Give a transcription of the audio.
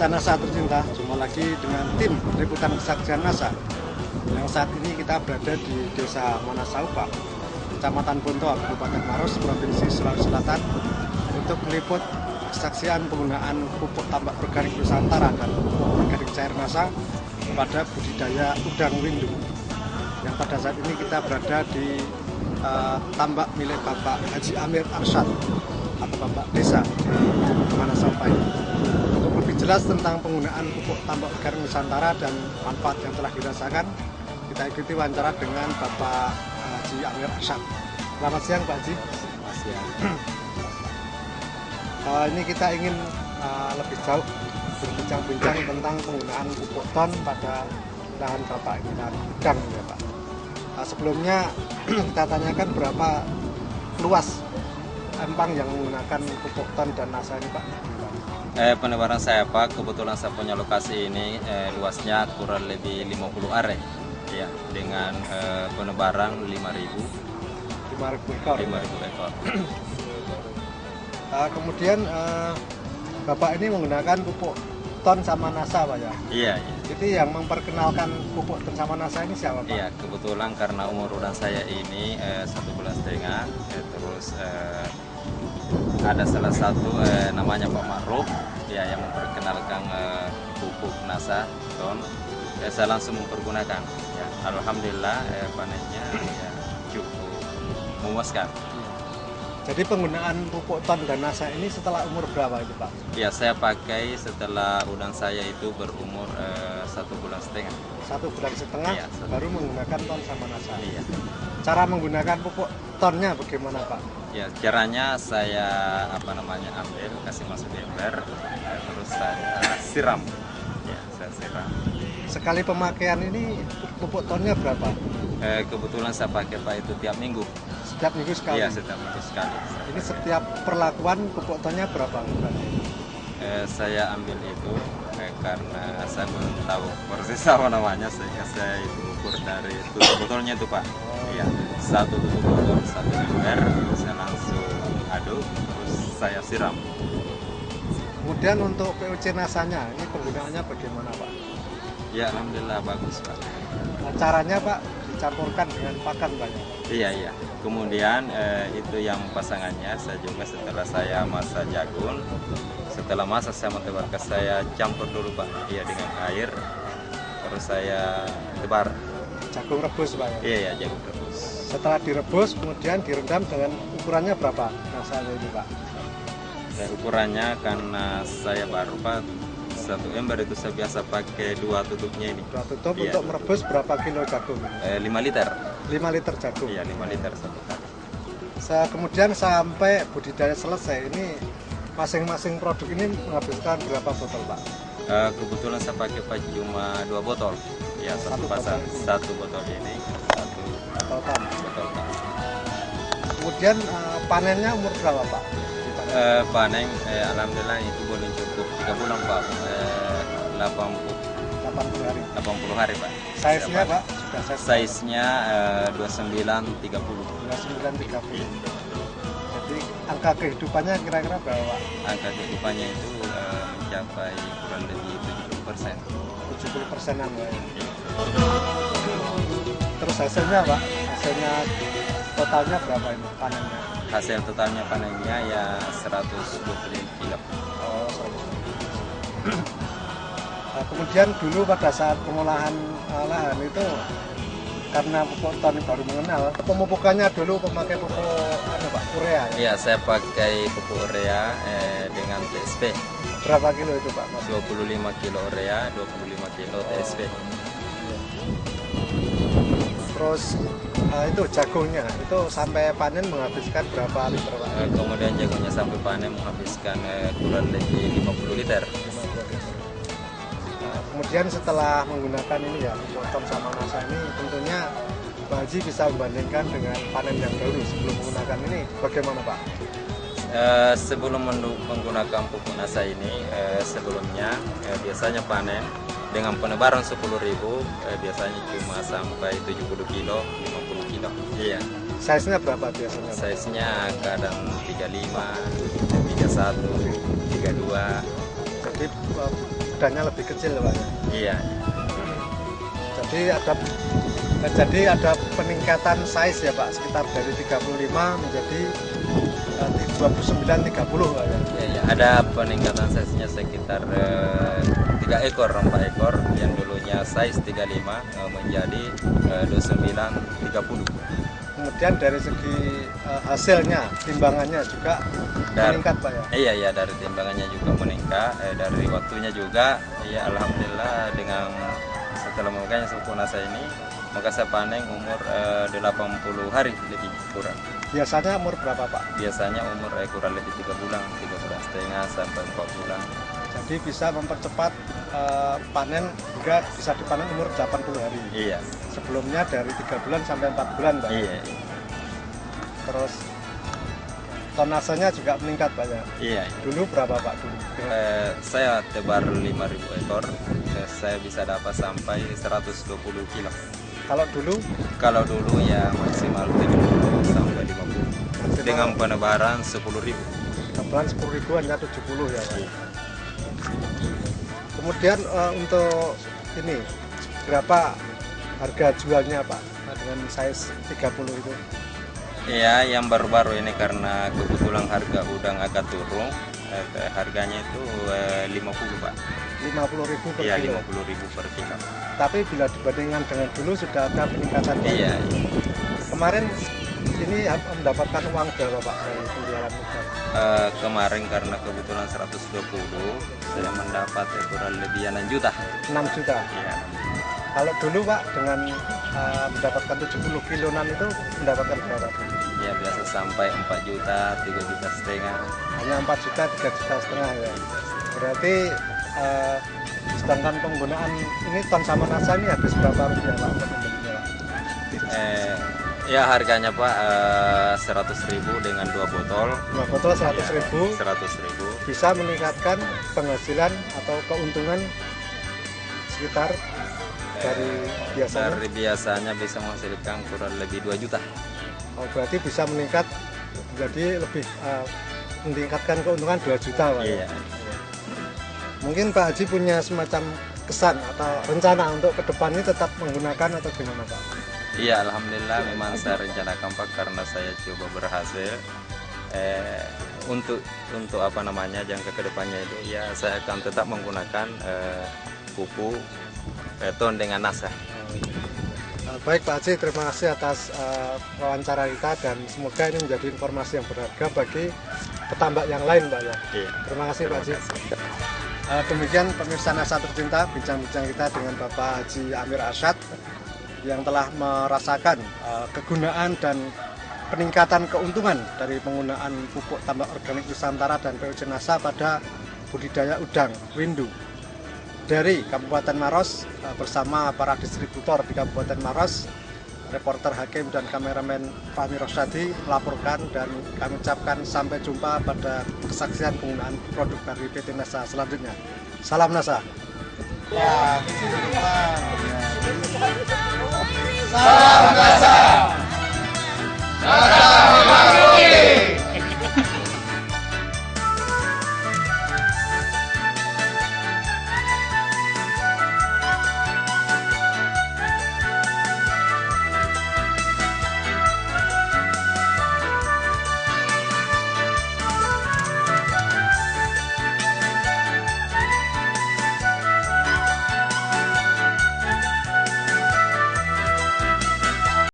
Pemirsa NASA tercinta, jumpa lagi dengan tim Liputan Kesaksian NASA. Yang saat ini kita berada di Desa Manasaupa, Kecamatan Bonto, Kabupaten Maros, Provinsi Sulawesi Selatan, untuk meliput kesaksian penggunaan pupuk tambak organik Nusantara dan pupuk organik cair NASA pada budidaya udang windu. Yang pada saat ini kita berada di tambak milik Bapak Haji Amir Arsyad atau Bapak Desa di Manasaupa ini. Untuk lebih jelas tentang penggunaan pupuk tambak organik Nusantara dan manfaat yang telah dirasakan, kita ikuti wawancara dengan Bapak Haji Amir Arsyad. Selamat siang Pak Haji. Selamat siang. Ini kita ingin lebih jauh berbincang-bincang tentang penggunaan pupuk ton pada lahan Bapak ini, lahan udang ya Pak. Sebelumnya kita tanyakan berapa luas empang yang menggunakan pupuk ton dan NASA ini Pak? Penebaran saya Pak, kebetulan saya punya lokasi ini luasnya kurang lebih 50 are ya, dengan penebaran 5.000 ekor. 5.000 ekor. Kemudian Bapak ini menggunakan pupuk ton sama NASA Pak ya? Iya, iya. Jadi yang memperkenalkan pupuk ton sama NASA ini siapa Pak? Iya, kebetulan karena umur udang saya ini 1,5 bulan, terus ada salah satu namanya Pak Ma'ruf ya, yang memperkenalkan pupuk NASA ton. Saya langsung mempergunakan ya. Alhamdulillah panennya ya, cukup memuaskan. Jadi penggunaan pupuk ton dan NASA ini setelah umur berapa itu Pak? Ya, saya pakai setelah udang saya itu berumur 1,5 bulan. 1,5 bulan Iya, baru menggunakan ton sama NASA. Iya. Cara menggunakan pupuk tonnya bagaimana Pak? Ya, caranya saya ambil, kasih masuk di ember, terus saya siram. Ya, saya siram. Sekali pemakaian ini pupuk tonnya berapa? Kebetulan saya pakai Pak itu tiap minggu. Setiap minggu sekali? Iya, setiap minggu sekali. Ini setiap perlakuan pupuk tonnya berapa? Saya ambil itu karena saya belum tahu persis apa namanya, sehingga saya itu ukur dari tutup botolnya itu Pak. Iya, satu tutup botol, 1 ember, saya langsung aduk, terus saya siram. Kemudian untuk POC NASA-nya, ini penggunaannya bagaimana Pak? Ya, alhamdulillah bagus Pak. Nah, caranya Pak dicampurkan dengan pakan Pak ya? Iya, iya. Kemudian itu yang pasangannya saya juga setelah saya masak jagung, setelah masak saya mentebarkan, saya campur dulu Pak, iya, dengan air, terus saya tebar. Jagung rebus Pak ya? Iya, iya, jagung rebus. Setelah direbus kemudian direndam dengan ukurannya berapa NASA ini Pak? Ukurannya karena saya baru Pak, 1 ember itu saya biasa pakai 2 tutupnya ini. 2 tutup. Iya. Untuk merebus berapa kilo jagung? 5 liter. 5 liter jagung? Iya, 5 liter satu kali. Kemudian sampai budidaya selesai ini masing-masing produk ini menghabiskan berapa botol Pak? Kebetulan saya pakai Pak cuma 2 botol. Ya, satu pasang, satu botol ini, satu Total. botol Pak. Kemudian panennya umur berapa Pak? Panen alhamdulillah itu boleh cukup 3 bulan Pak. 80 hari. 80 hari Pak. Size-nya Pak? Sudah Size-nya 29-30. 29-30. Jadi angka kehidupannya kira-kira berapa Pak? Angka kehidupannya itu mencapai kurang lebih 70%. 70%-an Pak. Terus hasilnya Pak? Hasilnya totalnya berapa ini panennya? Hasil totalnya panennya ya 120 kilo. Oh, kemudian dulu pada saat pengolahan lahan itu, karena pupuk ton baru mengenal, pemupukannya dulu memakai pupuk Pak, urea ya? Iya, saya pakai pupuk urea dengan TSP. Berapa kilo itu Pak? 25 kilo urea, 25 kilo TSP. Terus itu jagungnya, itu sampai panen menghabiskan berapa liter Pak? Kemudian jagungnya sampai panen menghabiskan kurang lebih 50 liter. Kemudian setelah menggunakan ini ya, pupuk ton sama NASA ini, tentunya Pak Haji bisa membandingkan dengan panen yang dahulu sebelum menggunakan ini, bagaimana Pak? Sebelum menggunakan pupuk NASA ini, sebelumnya biasanya panen dengan penebaran 10.000, biasanya cuma sampai 70 kilo, 50 kilo. Iya. Size-nya berapa biasanya? Size-nya kadang 35, 31, 32. Jadi udangnya lebih kecil Pak ya. Iya. Jadi ada peningkatan size ya Pak, sekitar dari 35 menjadi 29-30 Pak ya. Iya, ada peningkatan size-nya sekitar 3 ekor, 4 ekor yang dulunya size 35 menjadi 29-30. Kemudian dari segi hasilnya, timbangannya juga meningkat Pak ya. Iya, dari timbangannya juga meningkat, dari waktunya juga. Ya alhamdulillah dengan setelah memegangnya suku nasa ini, maka saya panen umur 80 hari lebih kurang. Biasanya umur berapa Pak? Biasanya umur kurang lebih 3 bulan setengah sampai 4 bulan. Jadi bisa mempercepat panen hingga bisa dipanen umur 80 hari. Iya. Sebelumnya dari 3 bulan sampai 4 bulan Pak. Iya. Terus tonasenya juga meningkat Pak ya. Iya. Dulu berapa Pak dulu? Saya tebar 5.000 ekor, saya bisa dapat sampai 120 kilo. Kalau dulu ya maksimal 70 sampai 50. Dengan penebaran 10.000. Penebaran 10.000 hanya 70 ya Pak. Kemudian untuk ini berapa harga jualnya Pak dengan size 30 itu? Iya, yang baru-baru ini karena kebetulan harga udang agak turun, harganya itu 50 Pak. 50.000 per Iya, kilo. 50.000 per kilo. Tapi bila dibandingkan dengan dulu sudah ada peningkatan. Iya. Kemarin ini mendapatkan uang berapa Pak dari penjualan udang? Kemarin karena kebetulan 120, saya mendapat kurang lebih 6 juta. 6 juta. Iya. Kalau dulu Pak dengan mendapatkan 70 kiloan itu mendapatkan berapa? Ya biasa sampai 4 juta, 3 juta setengah. Hanya 4 juta, 3 juta setengah ya. Berarti sedangkan penggunaan ini ton sama nasa ini habis berapa rupiah Pak untuk membelinya Pak? Ya harganya Pak 100.000 dengan 2 botol. 2 botol 100.000. 100.000. Bisa meningkatkan penghasilan atau keuntungan sekitar dari biasanya? Dari biasanya bisa menghasilkan kurang lebih 2 juta. Oh, berarti bisa meningkat jadi lebih meningkatkan keuntungan 2 juta Pak. Iya. Mungkin Pak Haji punya semacam kesan atau rencana untuk ke depan ini tetap menggunakan atau gimana Pak? Iya, alhamdulillah memang saya rencanakan Pak karena saya coba berhasil. Untuk apa namanya jangka kedepannya itu ya saya akan tetap menggunakan pupuk ton dengan nasa. Baik Pak Haji, terima kasih atas wawancara kita dan semoga ini menjadi informasi yang berharga bagi petambak yang lain Pak ya. Iya. Terima kasih Pak Haji. Kasih. Demikian pemirsa Nasa Tercinta, bincang-bincang kita dengan Bapak Haji Amir Arsyad yang telah merasakan kegunaan dan peningkatan keuntungan dari penggunaan pupuk tambak organik Nusantara dan POC Nasa pada budidaya udang windu dari Kabupaten Maros bersama para distributor di Kabupaten Maros. Reporter Hakim dan kameramen Fahmi Rosyadi melaporkan dan kami ucapkan sampai jumpa pada kesaksian penggunaan produk dari PT Nasa selanjutnya. Salam Nasa. Ya,